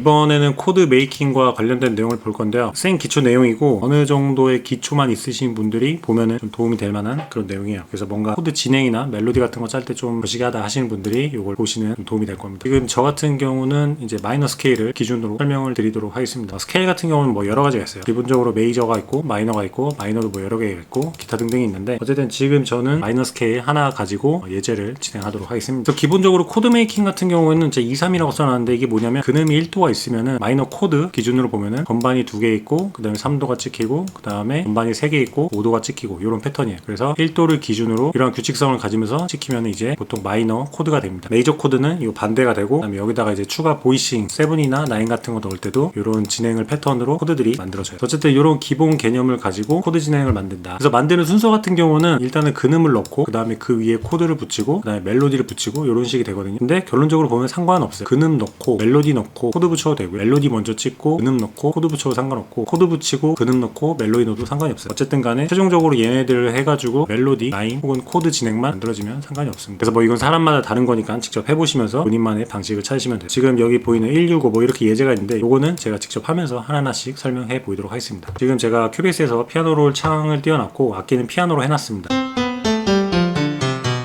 이번에는 코드 메이킹과 관련된 내용을 볼 건데요. 생 기초 내용이고 어느 정도의 기초만 있으신 분들이 보면은 좀 도움이 될 만한 그런 내용이에요. 그래서 뭔가 코드 진행이나 멜로디 같은 거 짤 때 좀 거시기하다 하시는 분들이 이걸 보시면 도움이 될 겁니다. 지금 저 같은 경우는 이제 마이너 스케일을 기준으로 설명을 드리도록 하겠습니다. 스케일 같은 경우는 뭐 여러 가지가 있어요. 기본적으로 메이저가 있고 마이너가 있고 마이너도 뭐 여러 개가 있고 기타 등등이 있는데 어쨌든 지금 저는 마이너 스케일 하나 가지고 예제를 진행하도록 하겠습니다. 그래서 기본적으로 코드 메이킹 같은 경우에는 제 2, 3이라고 써놨는데 이게 뭐냐면 근음이 1도가 있으면은 마이너 코드 기준으로 보면은 건반이 2개 있고 그 다음에 3도가 찍히고 그 다음에 건반이 3개 있고 5도가 찍히고 이런 패턴이에요. 그래서 1도를 기준으로 이런 규칙성을 가지면서 찍히면 이제 보통 마이너 코드가 됩니다. 메이저 코드는 이 반대가 되고 그다음에 여기다가 이제 추가 보이싱 7이나 9 같은 거 넣을 때도 이런 진행을 패턴으로 코드들이 만들어져요. 어쨌든 이런 기본 개념을 가지고 코드 진행을 만든다. 그래서 만드는 순서 같은 경우는 일단은 근음을 넣고 그 다음에 그 위에 코드를 붙이고 그 다음에 멜로디를 붙이고 이런 식이 되거든요. 근데 결론적으로 보면 상관없어요. 근음 넣고 멜로디 넣고 코드 붙여도 되고 멜로디 먼저 찍고 근음 넣고 코드 붙여도 상관없고 코드 붙이고 근음 넣고 멜로디 넣어도 상관이 없어요. 어쨌든 간에 최종적으로 얘네들을 해가지고 멜로디, 라인 혹은 코드 진행만 만들어지면 상관이 없습니다. 그래서 뭐 이건 사람마다 다른 거니까 직접 해보시면서 본인만의 방식을 찾으시면 돼요. 지금 여기 보이는 165 뭐 이렇게 예제가 있는데 요거는 제가 직접 하면서 하나하나씩 설명해 보이도록 하겠습니다. 지금 제가 큐베이스에서 피아노 창을 띄워놨고 악기는 피아노로 해놨습니다.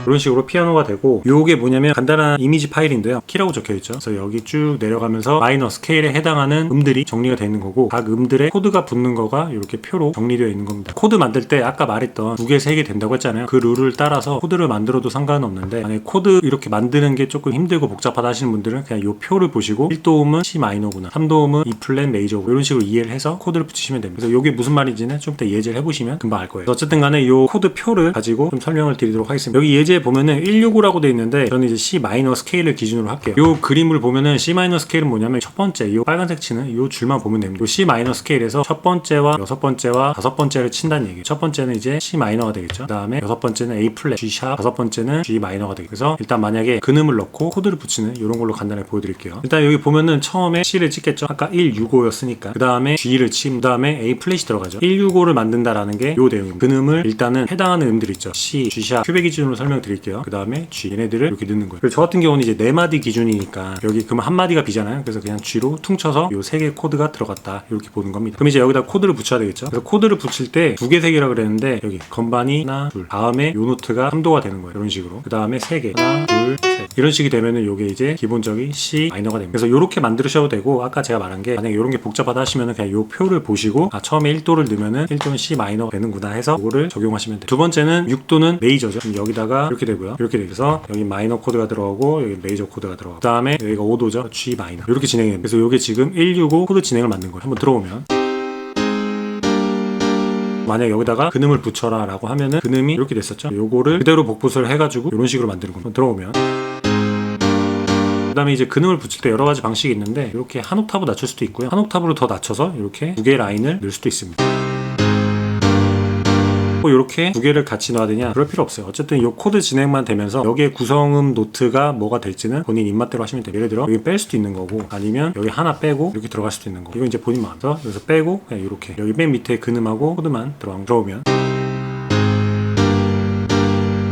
이런 식으로 피아노가 되고 요게 뭐냐면 간단한 이미지 파일인데요. 키라고 적혀있죠. 그래서 여기 쭉 내려가면서 마이너 스케일에 해당하는 음들이 정리가 되어 있는 거고 각 음들의 코드가 붙는 거가 이렇게 표로 정리되어 있는 겁니다. 코드 만들 때 아까 말했던 2개, 3개 된다고 했잖아요. 그 룰을 따라서 코드를 만들어도 상관은 없는데 만약에 코드 이렇게 만드는 게 조금 힘들고 복잡하다 하시는 분들은 그냥 요 표를 보시고 1도음은 C 마이너구나 3도음은 E 플랫 메이저고 이런 식으로 이해를 해서 코드를 붙이시면 됩니다. 그래서 요게 무슨 말인지는 좀 이따 예제를 해보시면 금방 알 거예요. 어쨌든 간에 요 코드 표를 가지고 좀 설명을 드리도록 하겠습니다. 여기 예제 보면은 165라고 되어 있는데 저는 이제 C 마이너 스케일을 기준으로 할게요. 요 그림을 보면은 C 마이너 스케일은 뭐냐면 첫 번째 요 빨간색 치는 요 줄만 보면 됩니다. 요 C 마이너 스케일에서 첫 번째와 여섯 번째와 다섯 번째를 친다는 얘기예요. 첫 번째는 이제 C 마이너가 되겠죠. 그 다음에 여섯 번째는 A 플랫, G 샵, 다섯 번째는 G 마이너가 되겠죠. 그래서 일단 만약에 근음을 넣고 코드를 붙이는 이런 걸로 간단하게 보여드릴게요. 일단 여기 보면은 처음에 C를 찍겠죠. 아까 165였으니까 그 다음에 G를 친, 그 다음에 A 플랫이 들어가죠. 165를 만든다라는 게 요 내용입니다. 근음을 일단은 해당하는 음들 있죠. C, G 샵, 큐베 기준으로 설명드릴게요. 그 다음에 G 얘네들을 이렇게 넣는 거예요. 그리고 저 같은 경우는 이제 4마디 기준이니까 여기 그러면 한 마디가 B잖아요. 그래서 그냥 G로 퉁쳐서 요 3개 코드가 들어갔다 이렇게 보는 겁니다. 그럼 이제 여기다 코드를 붙여야 되겠죠. 그래서 코드를 붙일 때 2개, 3개라 그랬는데 여기 건반이 하나, 둘 다음에 요 노트가 3도가 되는 거예요. 이런 식으로 그 다음에 3개 하나, 둘, 셋 이런 식이 되면은 요게 이제 기본적인 C 마이너가 됩니다. 그래서 요렇게 만드셔도 되고 아까 제가 말한 게 만약에 요런 게 복잡하다 하시면은 그냥 요 표를 보시고 처음에 1도를 넣으면은 1도는 C 마이너가 되는구나 해서 요거를 적용하시면 돼요. 두 번째는 6도는 메이저죠. 그럼 여기다가 이렇게 되고요. 이렇게 돼서 여기 마이너 코드가 들어가고 여기 메이저 코드가 들어가고 그 다음에 여기가 5도죠. G 마이너 이렇게 진행이 됩니다. 그래서 요게 지금 165 코드 진행을 만든 거예요. 한번 들어보면 만약 여기다가 근음을 붙여라 라고 하면은 근음이 이렇게 됐었죠. 요거를 그대로 복붙을 해가지고 이런 식으로 만드는 겁니다. 들어오면 그 다음에 이제 근음을 붙일 때 여러 가지 방식이 있는데 이렇게 한 옥타브 낮출 수도 있고요. 한 옥타브로 더 낮춰서 이렇게 2개의 라인을 넣을 수도 있습니다. 이렇게 2개를 같이 넣어야 되냐? 그럴 필요 없어요. 어쨌든 이 코드 진행만 되면서 여기에 구성음 노트가 뭐가 될지는 본인 입맛대로 하시면 돼요. 예를 들어 여기 뺄 수도 있는 거고 아니면 여기 하나 빼고 이렇게 들어갈 수도 있는 거고 이건 이제 본인 마음에서 여기서 빼고 그냥 이렇게 여기 맨 밑에 근음하고 코드만 들어오면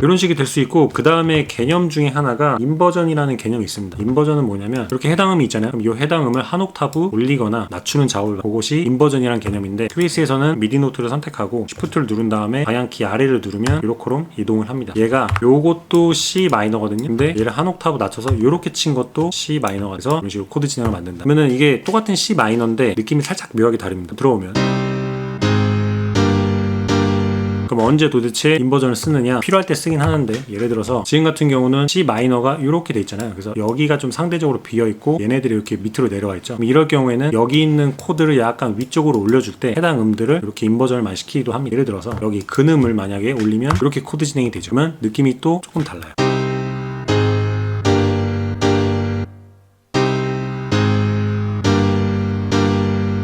이런 식이 될 수 있고 그 다음에 개념 중에 하나가 인버전이라는 개념이 있습니다. 인버전은 뭐냐면 이렇게 해당음이 있잖아요. 그럼 이 해당음을 한 옥타브 올리거나 낮추는 좌우를 그것이 인버전이라는 개념인데 큐베이스에서는 미디 노트를 선택하고 Shift를 누른 다음에 방향키 아래를 누르면 이렇게 이동을 합니다. 얘가 요것도 C 마이너거든요. 근데 얘를 한 옥타브 낮춰서 이렇게 친 것도 C 마이너가 돼서 이런 식으로 코드 진행을 만든다. 그러면은 이게 똑같은 C 마이너인데 느낌이 살짝 묘하게 다릅니다. 들어오면 그럼 언제 도대체 인버전을 쓰느냐? 필요할 때 쓰긴 하는데 예를 들어서 지금 같은 경우는 C 마이너가 이렇게 돼 있잖아요. 그래서 여기가 좀 상대적으로 비어있고 얘네들이 이렇게 밑으로 내려와 있죠. 그럼 이럴 경우에는 여기 있는 코드를 약간 위쪽으로 올려줄 때 해당 음들을 이렇게 인버전을 많이 시키기도 합니다. 예를 들어서 여기 근음을 만약에 올리면 이렇게 코드 진행이 되죠. 그러면 느낌이 또 조금 달라요.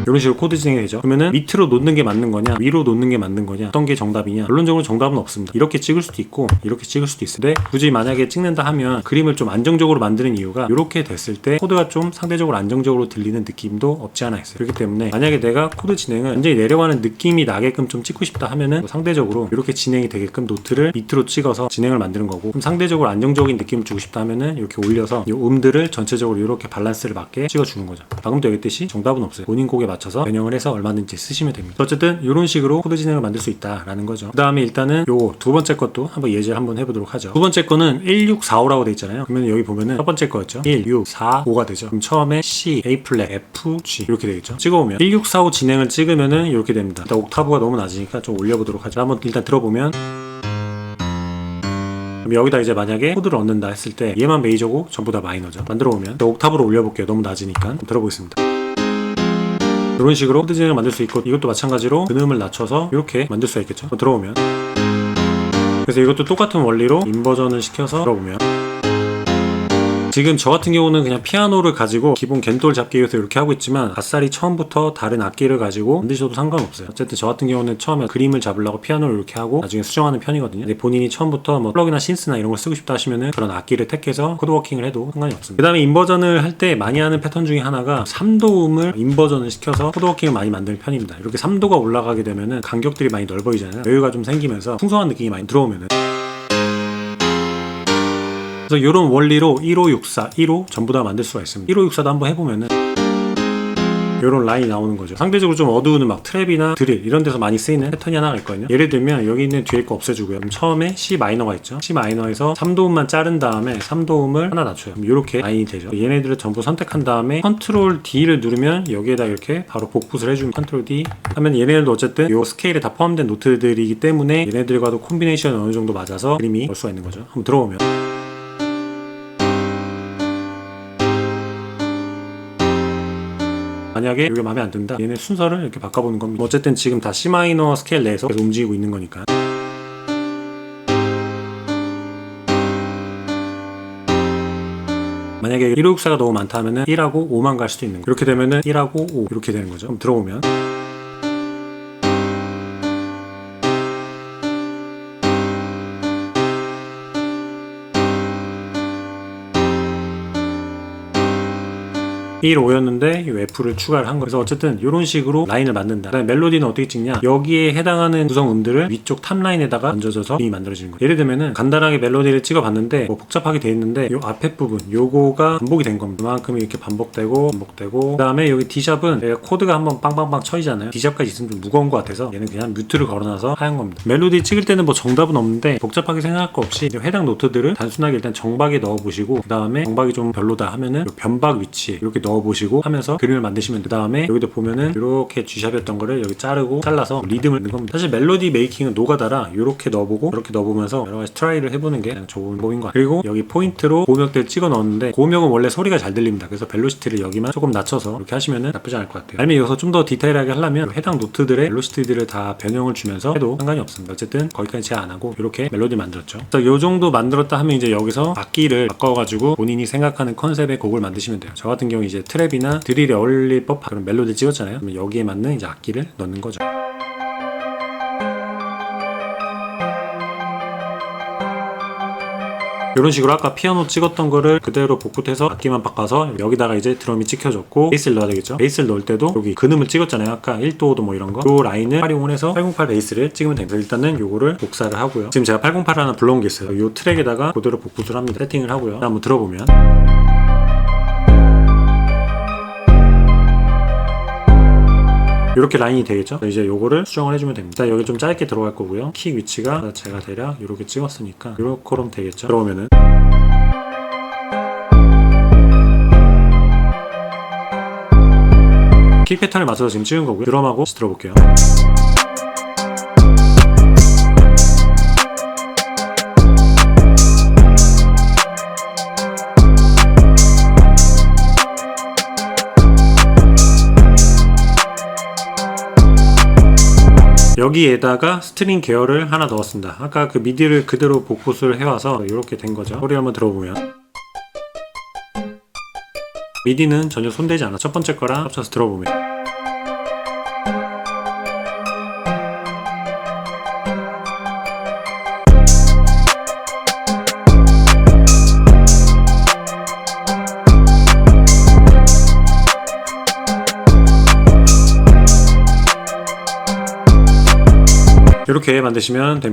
이런 이런 식으로 코드 진행이 되죠. 그러면은 밑으로 놓는 게 맞는 거냐, 위로 놓는 게 맞는 거냐, 어떤 게 정답이냐. 결론적으로 정답은 없습니다. 이렇게 찍을 수도 있고 이렇게 찍을 수도 있어요. 근데 굳이 만약에 찍는다 하면 그림을 좀 안정적으로 만드는 이유가 이렇게 됐을 때 코드가 좀 상대적으로 안정적으로 들리는 느낌도 없지 않아 있어요. 그렇기 때문에 만약에 내가 코드 진행을 완전히 내려가는 느낌이 나게끔 좀 찍고 싶다 하면은 뭐 상대적으로 이렇게 진행이 되게끔 노트를 밑으로 찍어서 진행을 만드는 거고, 그럼 상대적으로 안정적인 느낌을 주고 싶다 하면은 이렇게 올려서 이 음들을 전체적으로 이렇게 밸런스를 맞게 찍어주는 거죠. 방금도 얘기했듯이 정답은 없어요. 본인 곡에 맞춰서 변형을 해서 얼마든지 쓰시면 됩니다. 어쨌든 이런 식으로 코드 진행을 만들 수 있다라는 거죠. 그 다음에 일단은 요 두 번째 것도 한번 예제를 한번 해보도록 하죠. 두 번째 거는 1645라고 돼 있잖아요. 그러면 여기 보면은 첫 번째 거였죠. 1, 6, 4, 5가 되죠. 그럼 처음에 C, A 플랫, F, G 이렇게 되겠죠. 찍어보면 1645 진행을 찍으면은 이렇게 됩니다. 일단 옥타브가 너무 낮으니까 좀 올려보도록 하죠. 한번 일단 들어보면, 그럼 여기다 이제 만약에 코드를 얻는다 했을 때 얘만 메이저고 전부 다 마이너죠. 만들어 보면 옥타브로 올려볼게요. 너무 낮으니까. 들어보겠습니다. 이런 식으로 코드 진행을 만들 수 있고, 이것도 마찬가지로 근음을 낮춰서 이렇게 만들 수가 있겠죠. 들어보면, 그래서 이것도 똑같은 원리로 인버전을 시켜서 들어보면, 지금 저 같은 경우는 그냥 피아노를 가지고 기본 겐돌 잡기 위해서 이렇게 하고 있지만 아싸리 처음부터 다른 악기를 가지고 만드셔도 상관없어요. 어쨌든 저 같은 경우는 처음에 그림을 잡으려고 피아노를 이렇게 하고 나중에 수정하는 편이거든요. 근데 본인이 처음부터 뭐 플러그나 신스나 이런 걸 쓰고 싶다 하시면은 그런 악기를 택해서 코드워킹을 해도 상관이 없습니다. 그 다음에 인버전을 할 때 많이 하는 패턴 중에 하나가 3도음을 인버전을 시켜서 코드워킹을 많이 만드는 편입니다. 이렇게 3도가 올라가게 되면은 간격들이 많이 넓어지잖아요. 여유가 좀 생기면서 풍성한 느낌이 많이 들어오면은, 그래서 이런 원리로 1564, 1호 전부 다 만들 수가 있습니다. 1564도 한번 해보면은 이런 라인이 나오는 거죠. 상대적으로 좀 어두운 음악, 트랩이나 드릴 이런 데서 많이 쓰이는 패턴이 하나가 있거든요. 예를 들면 여기 있는 뒤에 거 없애주고요. 그럼 처음에 C 마이너가 있죠. C 마이너에서 3도음만 자른 다음에 3도음을 하나 낮춰요. 그럼 이렇게 라인이 되죠. 얘네들을 전부 선택한 다음에 컨트롤 D를 누르면 여기에다 이렇게 바로 복붙을 해주면, 컨트롤 D 하면 얘네들도 어쨌든 이 스케일에 다 포함된 노트들이기 때문에 얘네들과도 콤비네이션이 어느 정도 맞아서 그림이 올 수가 있는 거죠. 한번 들어보면, 만약에 이게 마음에 안 든다, 얘네 순서를 이렇게 바꿔보는 겁니다. 어쨌든 지금 다 C 마이너 스케일 내에서 계속 움직이고 있는 거니까. 만약에 1564가 너무 많다 하면은 1하고 5만 갈 수도 있는 거예요. 이렇게 되면은 1하고 5 이렇게 되는 거죠. 그럼 들어보면,1, 5였는데 이 F를 추가를 한 거예요. 그래서 어쨌든 이런 식으로 라인을 만든다. 그다음에 멜로디는 어떻게 찍냐, 여기에 해당하는 구성 음들을 위쪽 탑라인에다가 얹어줘서 그림이 만들어지는 거예요. 예를 들면은 간단하게 멜로디를 찍어봤는데 뭐 복잡하게 돼 있는데 요 앞에 부분 요거가 반복이 된 겁니다. 그만큼 이렇게 반복되고 그 다음에 여기 D샵은 얘가 코드가 한번 빵빵빵 쳐지잖아요. D샵까지 있으면 좀 무거운 것 같아서 얘는 그냥 뮤트를 걸어놔서 하얀 겁니다. 멜로디 찍을 때는 뭐 정답은 없는데 복잡하게 생각할 거 없이 해당 노트들을 단순하게 일단 정박에 넣어보시고, 그 다음에 정박이 좀 별로다 하면은 요 변박 위치에 이렇게 넣어보시고 하면서 그림을 만드시면, 그 다음에 여기도 보면은 이렇게 G샵이었던 거를 여기 자르고 잘라서 리듬을 넣는 겁니다. 사실 멜로디 메이킹은 노가다라 이렇게 넣어보고 이렇게 넣어보면서 여러 가지 트라이를 해보는 게 가장 좋은 법인 것 같아요. 그리고 여기 포인트로 고음역들 찍어 넣었는데 고음역은 원래 소리가 잘 들립니다. 그래서 벨로시티를 여기만 조금 낮춰서 이렇게 하시면은 나쁘지 않을 것 같아요. 아니면 여기서 좀 더 디테일하게 하려면 해당 노트들의 벨로시티들을 다 변형을 주면서 해도 상관이 없습니다. 어쨌든 거기까지 제한 안 하고 이렇게 멜로디 만들었죠. 그래서 요 정도 만들었다 하면 이제 여기서 악기를 바꿔가지고 본인이 생각하는 컨셉의 곡을 만드시면 돼요. 저 같은 경우 이제 트랩이나 드릴에 어울릴 법한 그런 멜로디 찍었잖아요. 그러면 여기에 맞는 이제 악기를 넣는 거죠. 이런 식으로 아까 피아노 찍었던 거를 그대로 복붙해서 악기만 바꿔서 여기다가 이제 드럼이 찍혀졌고 베이스를 넣어야 되겠죠. 베이스를 넣을 때도 여기 근음을 찍었잖아요. 아까 1도 5도 뭐 이런 거, 요 라인을 활용을 해서 808 베이스를 찍으면 됩니다. 일단은 요거를 복사를 하고요. 지금 제가 808 하나 불러온 게 있어요. 요 트랙에다가 그대로 복붙을 합니다. 세팅을 하고요. 한번 들어보면, 이렇게 라인이 되겠죠. 이제 요거를 수정을 해주면 됩니다. 여기 좀 짧게 들어갈 거고요. 킥 위치가 제가 대략 이렇게 찍었으니까 요렇게럼 되겠죠. 들어오면은 킥 패턴을 맞춰서 지금 찍은 거고요. 드럼하고 다시 들어볼게요. 여기에다가 스트링 계열을 하나 넣었습니다. 아까 그 미디를 그대로 복붙을 해와서 이렇게 된 거죠. 소리 한번 들어보면, 미디는 전혀 손대지 않아. 첫 번째 거랑 합쳐서 들어보면 이렇게 만드시면 됩니다.